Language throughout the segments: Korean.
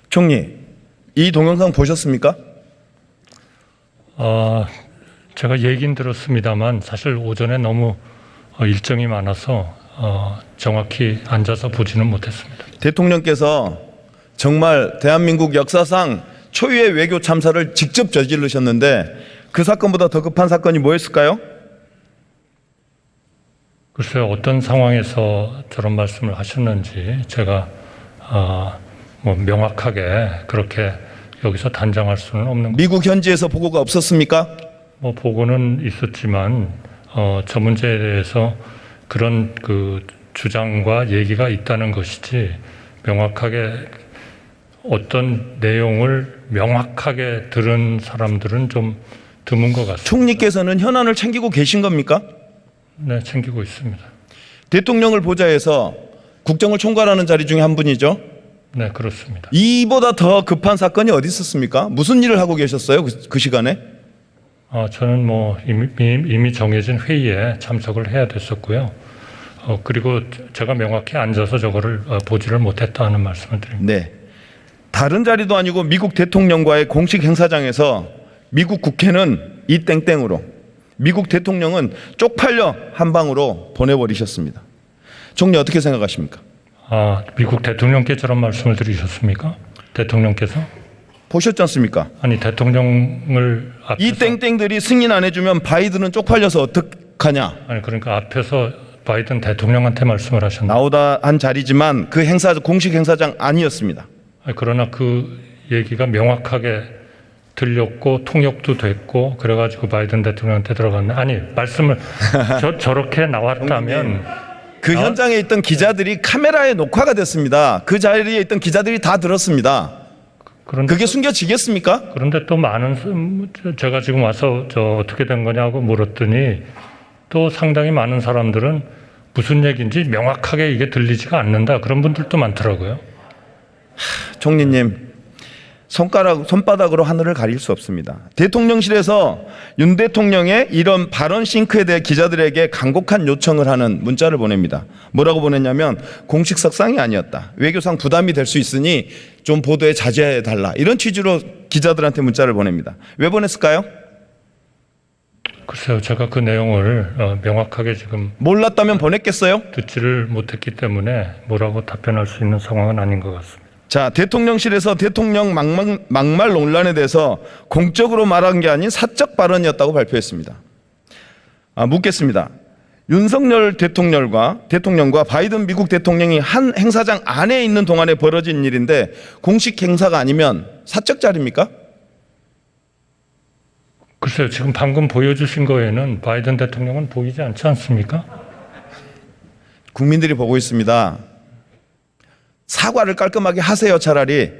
총리, 이 동영상 보셨습니까? 제가 얘긴 들었습니다만 사실 오전에 너무 일정이 많아서 정확히 앉아서 보지는 못했습니다. 대통령께서 정말 대한민국 역사상 초유의 외교 참사를 직접 저지르셨는데 그 사건보다 더 급한 사건이 뭐였을까요? 글쎄요, 어떤 상황에서 저런 말씀을 하셨는지 제가 명확하게 그렇게 여기서 단정할 수는 없는 것. 미국 현지에서 보고가 없었습니까? 보고는 있었지만 저 문제에 대해서 그런 그 주장과 얘기가 있다는 것이지 명확하게 어떤 내용을 명확하게 들은 사람들은 좀 드문 것 같습니다. 총리께서는 현안을 챙기고 계신 겁니까? 네, 챙기고 있습니다. 대통령을 보좌해서 국정을 총괄하는 자리 중에 한 분이죠. 네, 그렇습니다. 이보다 더 급한 사건이 어디 있었습니까? 무슨 일을 하고 계셨어요? 그 시간에? 저는 이미 정해진 회의에 참석을 해야 됐었고요. 그리고 제가 명확히 앉아서 저거를 보지를 못했다 하는 말씀을 드립니다. 네. 다른 자리도 아니고 미국 대통령과의 공식 행사장에서 미국 국회는 이 땡땡으로, 미국 대통령은 쪽팔려 한 방으로 보내버리셨습니다. 총리 어떻게 생각하십니까? 미국 대통령께 저런 말씀을 드리셨습니까? 대통령께서? 보셨지 않습니까? 아니, 대통령을 앞에서, 이 땡땡들이 승인 안 해주면 바이든은 쪽팔려서 어떡하냐? 아니, 그러니까 앞에서 바이든 대통령한테 말씀을 하셨나요? 나오다 한 자리지만 그 행사 공식 행사장 아니었습니다. 그러나 그 얘기가 명확하게 들렸고 통역도 됐고 그래가지고 바이든 대통령한테 들어갔네. 아니, 말씀을 저렇게 나왔다면 그 현장에 있던 기자들이 카메라에 녹화가 됐습니다. 그 자리에 있던 기자들이 다 들었습니다. 그게 숨겨지겠습니까? 그런데 또 많은, 제가 지금 와서 어떻게 된 거냐고 물었더니 또 상당히 많은 사람들은 무슨 얘기인지 명확하게 이게 들리지가 않는다, 그런 분들도 많더라고요. 총리님, 손바닥으로 하늘을 가릴 수 없습니다. 대통령실에서 윤 대통령의 이런 발언 싱크에 대해 기자들에게 간곡한 요청을 하는 문자를 보냅니다. 뭐라고 보냈냐면 공식 석상이 아니었다, 외교상 부담이 될 수 있으니 좀 보도에 자제해 달라, 이런 취지로 기자들한테 문자를 보냅니다. 왜 보냈을까요? 글쎄요, 제가 그 내용을 명확하게 지금 몰랐다면 보냈겠어요? 듣지를 못했기 때문에 뭐라고 답변할 수 있는 상황은 아닌 것 같습니다. 자, 대통령실에서 대통령 막말 논란에 대해서 공적으로 말한 게 아닌 사적 발언이었다고 발표했습니다. 묻겠습니다. 윤석열 대통령과 바이든 미국 대통령이 한 행사장 안에 있는 동안에 벌어진 일인데 공식 행사가 아니면 사적 자리입니까? 글쎄요, 지금 방금 보여주신 거에는 바이든 대통령은 보이지 않지 않습니까? 국민들이 보고 있습니다. 사과를 깔끔하게 하세요, 차라리.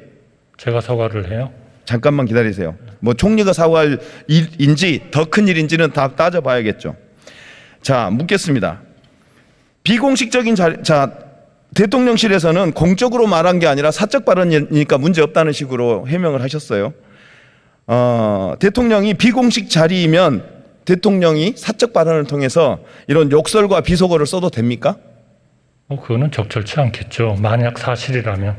제가 사과를 해요? 잠깐만 기다리세요. 뭐 총리가 사과할 일인지 더 큰 일인지는 다 따져봐야겠죠. 자, 묻겠습니다. 비공식적인 자리, 대통령실에서는 공적으로 말한 게 아니라 사적 발언이니까 문제 없다는 식으로 해명을 하셨어요. 대통령이 비공식 자리이면 대통령이 사적 발언을 통해서 이런 욕설과 비속어를 써도 됩니까? 그거는 적절치 않겠죠, 만약 사실이라면.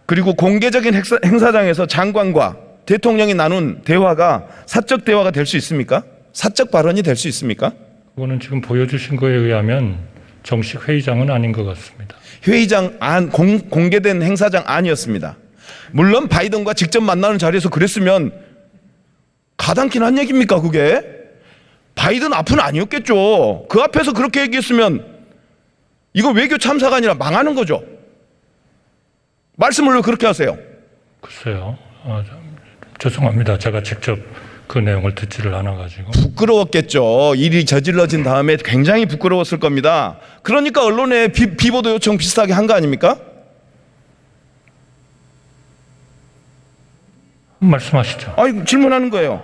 그리고 공개적인 행사장에서 장관과 대통령이 나눈 대화가 사적 대화가 될 수 있습니까? 사적 발언이 될 수 있습니까? 그거는 지금 보여주신 거에 의하면 정식 회의장은 아닌 것 같습니다. 회의장 안, 공개된 행사장 아니었습니다. 물론 바이든과 직접 만나는 자리에서 그랬으면 가당키는 한 얘기입니까, 그게? 바이든 앞은 아니었겠죠. 그 앞에서 그렇게 얘기했으면 이거 외교 참사가 아니라 망하는 거죠. 말씀을 왜 그렇게 하세요? 글쎄요, 죄송합니다. 제가 직접 그 내용을 듣지를 않아가지고. 부끄러웠겠죠. 일이 저질러진 다음에 굉장히 부끄러웠을 겁니다. 그러니까 언론에 비보도 요청 비슷하게 한 거 아닙니까? 말씀하시죠. 질문하는 거예요.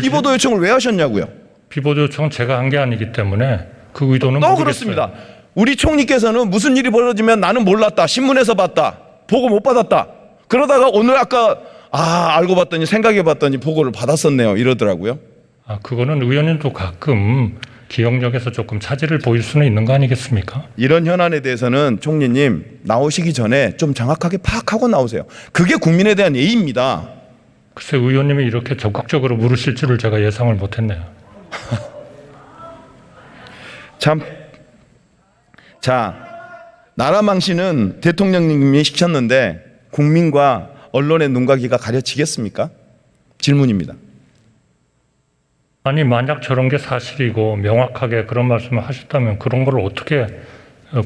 비보도 요청을 왜 하셨냐고요? 비보도 요청은 제가 한 게 아니기 때문에 그 의도는 또 모르겠어요. 그렇습니다. 우리 총리께서는 무슨 일이 벌어지면 나는 몰랐다, 신문에서 봤다, 보고 못 받았다, 그러다가 오늘 아까 알고 봤더니 생각해 봤더니 보고를 받았었네요, 이러더라고요. 그거는 의원님도 가끔 기억력에서 조금 차질을 보일 수는 있는 거 아니겠습니까? 이런 현안에 대해서는 총리님 나오시기 전에 좀 정확하게 파악하고 나오세요. 그게 국민에 대한 예의입니다. 글쎄 의원님이 이렇게 적극적으로 물으실 줄을 제가 예상을 못했네요. 참, 자, 나라 망신은 대통령님이 시켰는데 국민과 언론의 눈과 귀가 가려지겠습니까? 질문입니다. 아니 만약 저런 게 사실이고 명확하게 그런 말씀을 하셨다면 그런 걸 어떻게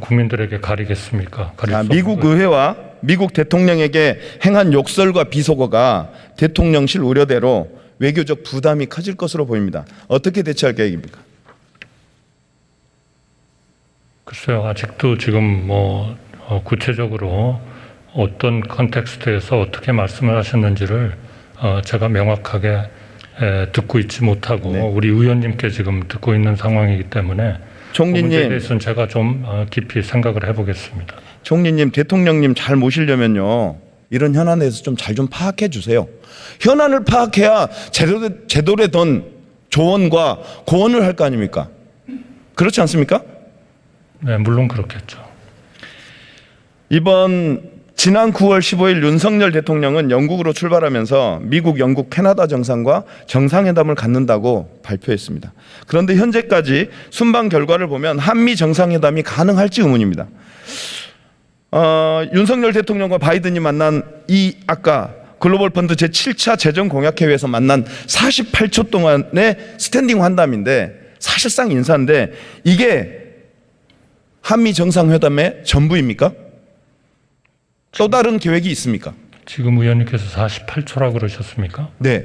국민들에게 가리겠습니까? 가릴 자, 수 미국 없는 거예요. 의회와 미국 대통령에게 행한 욕설과 비속어가 대통령실 우려대로 외교적 부담이 커질 것으로 보입니다. 어떻게 대처할 계획입니까? 글쎄요, 아직도 지금 뭐 구체적으로 어떤 컨텍스트에서 어떻게 말씀을 하셨는지를 제가 명확하게 듣고 있지 못하고 네. 우리 의원님께 지금 듣고 있는 상황이기 때문에 그 문제에 총리님, 대해서는 제가 좀 깊이 생각을 해보겠습니다. 총리님, 대통령님 잘 모시려면요 이런 현안에 대해서 좀 잘 좀 파악해 주세요. 현안을 파악해야 제대로 된 조언과 고언을 할 거 아닙니까? 그렇지 않습니까? 네, 물론 그렇겠죠. 지난 9월 15일 윤석열 대통령은 영국으로 출발하면서 미국, 영국, 캐나다 정상과 정상회담을 갖는다고 발표했습니다. 그런데 현재까지 순방 결과를 보면 한미 정상회담이 가능할지 의문입니다. 윤석열 대통령과 바이든이 만난 아까 글로벌 펀드 제7차 재정 공약회의에서 만난 48초 동안의 스탠딩 환담인데 사실상 인사인데 이게 한미 정상회담의 전부입니까? 또 다른 계획이 있습니까? 지금 의원님께서 48초라고 그러셨습니까? 네.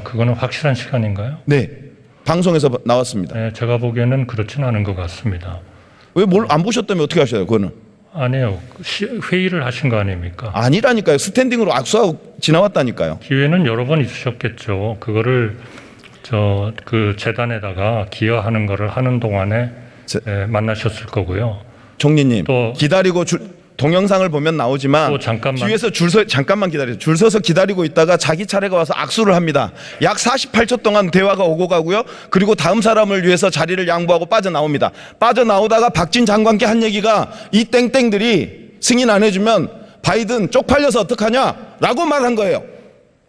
그거는 확실한 시간인가요? 네. 방송에서 나왔습니다. 네, 제가 보기에는 그렇지는 않은 것 같습니다. 왜 뭘 안 보셨다면 어떻게 하셔요, 그거는? 아니요. 회의를 하신 거 아닙니까? 아니라니까요. 스탠딩으로 악수하고 지나왔다니까요. 기회는 여러 번 있으셨겠죠. 그거를 그 재단에다가 기여하는 거를 하는 동안에 만나셨을 거고요. 총리님, 또- 기다리고 동영상을 보면 나오지만 또 잠깐만. 뒤에서 잠깐만 기다려요. 줄 서서 기다리고 있다가 자기 차례가 와서 악수를 합니다. 약 48초 동안 대화가 오고 가고요. 그리고 다음 사람을 위해서 자리를 양보하고 빠져나옵니다. 빠져나오다가 박진 장관께 한 얘기가 이 땡땡들이 승인 안 해주면 바이든 쪽팔려서 어떡하냐라고 말한 거예요.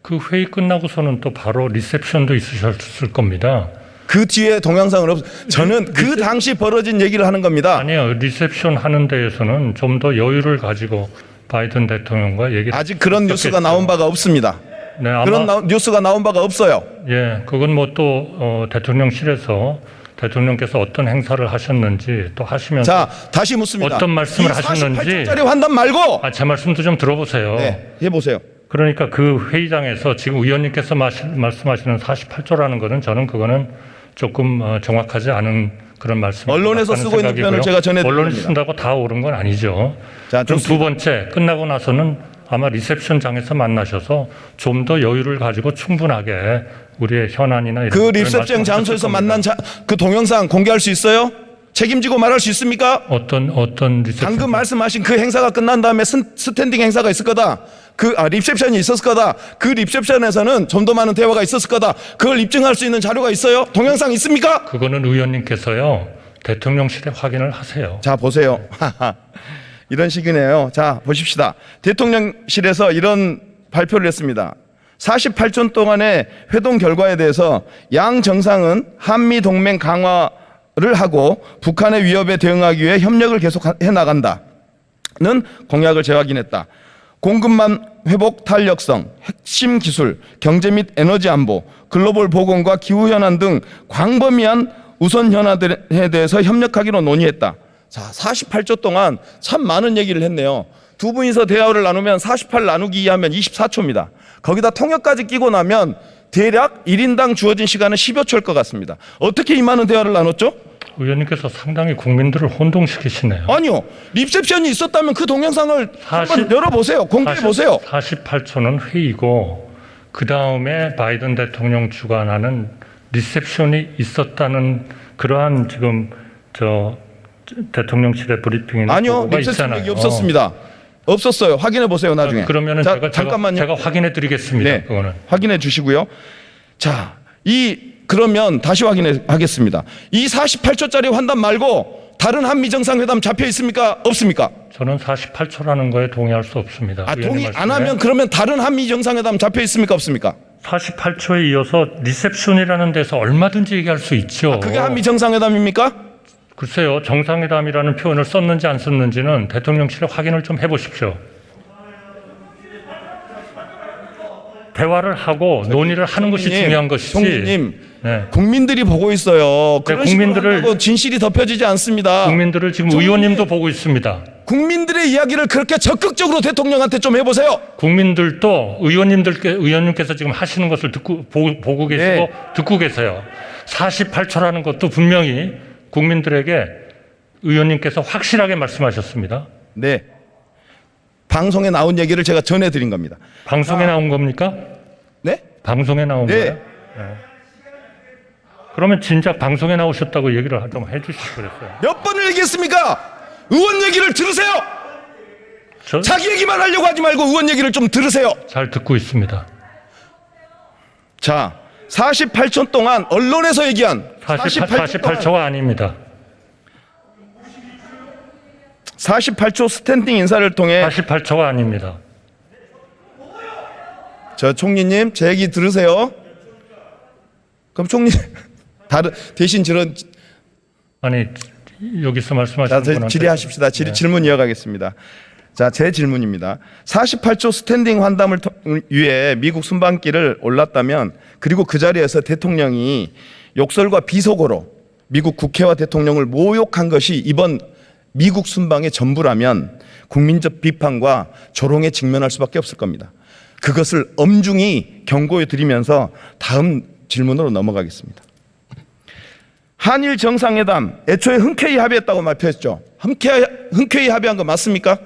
그 회의 끝나고서는 또 바로 리셉션도 있으셨을 겁니다. 그 뒤에 동영상을 저는 그 당시 벌어진 얘기를 하는 겁니다. 아니요. 리셉션 하는 데에서는 좀 더 여유를 가지고 바이든 대통령과 얘기를 아직 그런 했었겠죠. 뉴스가 나온 바가 없습니다. 네, 아마 그런 뉴스가 나온 바가 없어요. 예, 그건 뭐 또 대통령실에서 대통령께서 어떤 행사를 하셨는지 또 하시면서 자, 다시 묻습니다. 어떤 말씀을 이 하셨는지 48초짜리 환담 말고 제 말씀도 좀 들어보세요. 네, 해보세요. 그러니까 그 회의장에서 지금 의원님께서 말씀하시는 48초라는 거는 저는 그거는 조금 정확하지 않은 그런 말씀이 언론에서 쓰고 있는 표현을 제가 전해드립니다. 언론이 쓴다고 다 옳은 건 아니죠. 자, 그럼 좋습니다. 두 번째 끝나고 나서는 아마 리셉션장에서 만나셔서 좀 더 여유를 가지고 충분하게 우리의 현안이나 이런 그 것들을 리셉션 말씀하셨을 장소에서 겁니다. 만난 그 동영상 공개할 수 있어요? 책임지고 말할 수 있습니까? 어떤 리셉션 방금 말씀하신 그 행사가 끝난 다음에 스탠딩 행사가 있을 거다. 리셉션이 있었을 거다. 그 리셉션에서는 좀 더 많은 대화가 있었을 거다. 그걸 입증할 수 있는 자료가 있어요? 동영상 있습니까? 그거는 의원님께서요 대통령실에 확인을 하세요. 자, 보세요. 이런 식이네요. 자, 보십시다. 대통령실에서 이런 발표를 했습니다. 48초 동안의 회동 결과에 대해서 양 정상은 한미 동맹 강화를 하고 북한의 위협에 대응하기 위해 협력을 계속해 나간다는 공약을 재확인했다. 공급망 회복 탄력성, 핵심 기술, 경제 및 에너지 안보, 글로벌 보건과 기후 현안 등 광범위한 우선 현안들에 대해서 협력하기로 논의했다. 자, 48초 동안 참 많은 얘기를 했네요. 두 분이서 대화를 나누면 48 나누기 2 하면 24초입니다. 거기다 통역까지 끼고 나면 대략 1인당 주어진 시간은 10여 초일 것 같습니다. 어떻게 이 많은 대화를 나눴죠? 의원님께서 상당히 국민들을 혼동시키시네요. 아니요. 리셉션이 있었다면 그 동영상을 사실- 한번 열어보세요. 공개해보세요. 48초는 회의고 그 다음에 바이든 대통령 주관하는 리셉션이 있었다는 그러한 지금 대통령실의 브리핑이나 아니요. 보고가 리셉션 있잖아요. 얘기 없었습니다. 없었어요. 확인해보세요. 나중에. 그러면은 자, 제가 잠깐만요. 확인해 드리겠습니다. 네, 그거는. 확인해 주시고요. 자, 이 그러면 다시 확인하겠습니다. 이 48초짜리 환담 말고 다른 한미 정상회담 잡혀 있습니까? 없습니까? 저는 48초라는 거에 동의할 수 없습니다. 동의 안 하면 그러면 다른 한미 정상회담 잡혀 있습니까? 없습니까? 48초에 이어서 리셉션이라는 데서 얼마든지 얘기할 수 있죠. 그게 한미 정상회담입니까? 글쎄요, 정상회담이라는 표현을 썼는지 안 썼는지는 대통령실에 확인을 좀 해보십시오. 대화를 하고 논의를 하는 것이 중요한 것이지. 총리님, 네. 국민들이 보고 있어요. 그런 국민들을 식으로 진실이 덮여지지 않습니다. 국민들을 지금 의원님도 보고 있습니다. 국민들의 이야기를 그렇게 적극적으로 대통령한테 좀 해보세요. 국민들도 의원님께서 지금 하시는 것을 보고 계시고 네. 듣고 계세요. 48초라는 것도 분명히 국민들에게 의원님께서 확실하게 말씀하셨습니다. 네. 방송에 나온 얘기를 제가 전해드린 겁니다. 방송에 나온 겁니까? 네? 방송에 나온 네. 거예요? 네. 그러면 진작 방송에 나오셨다고 얘기를 좀 해주시고 그랬어요. 몇 번을 얘기했습니까? 의원 얘기를 들으세요. 자기 얘기만 하려고 하지 말고 의원 얘기를 좀 들으세요. 잘 듣고 있습니다. 자, 48초 동안 언론에서 얘기한 48초가 아닙니다. 48초 스탠딩 인사를 통해 48초가 아닙니다. 저 총리님 제 얘기 들으세요. 그럼 총리 대신 아니 여기서 말씀하시는 분한테 질의하십시다. 질문 이어가겠습니다. 자, 제 질문입니다. 48초 스탠딩 환담을 위해 미국 순방길을 올랐다면, 그리고 그 자리에서 대통령이 욕설과 비속어로 미국 국회와 대통령을 모욕한 것이 이번 미국 순방의 전부라면 국민적 비판과 조롱에 직면할 수밖에 없을 겁니다. 그것을 엄중히 경고해 드리면서 다음 질문으로 넘어가겠습니다. 한일 정상회담 애초에 흔쾌히 합의했다고 발표했죠. 흔쾌히 합의한 거 맞습니까?